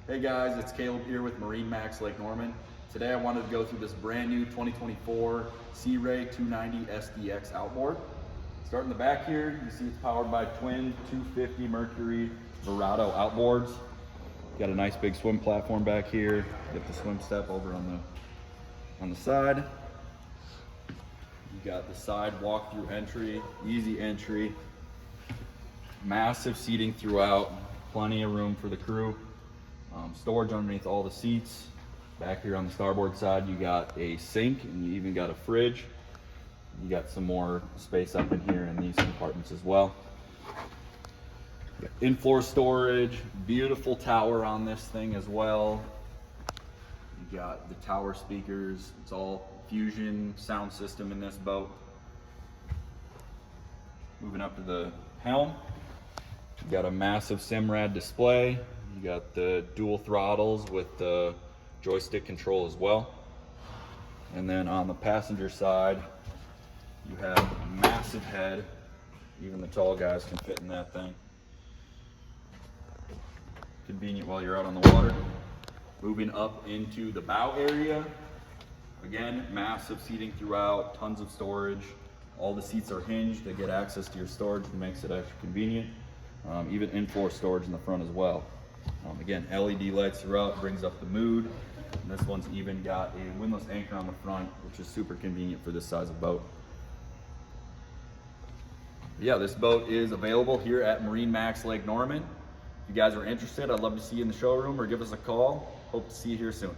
Hey guys, it's Caleb here with MarineMax Lake Norman. Today I wanted to go through this brand new 2024 Sea Ray 290 SDX outboard. Starting in the back here, you see it's powered by twin 250 Mercury Verado outboards. Got a nice big swim platform back here. Get the swim step over on the side. You got the side walk-through entry, easy entry. Massive seating throughout, plenty of room for the crew. Storage underneath all the seats. Back here on the starboard side, you got a sink and you even got a fridge. You got some more space up in here in these compartments as well. In-floor storage, beautiful tower on this thing as well. You got the tower speakers. It's all Fusion sound system in this boat. Moving up to the helm, you got a massive Simrad display. You got the dual throttles with the joystick control as well. And then on the passenger side, you have a massive head. Even the tall guys can fit in that thing. Convenient while you're out on the water. Moving up into the bow area. Again, massive seating throughout, tons of storage. All the seats are hinged to get access to your storage, and makes it extra convenient. Even in-floor storage in the front as well. Again, LED lights throughout, brings up the mood. And this one's even got a windlass anchor on the front, which is super convenient for this size of boat. Yeah, this boat is available here at MarineMax Lake Norman. If you guys are interested, I'd love to see you in the showroom or give us a call. Hope to see you here soon.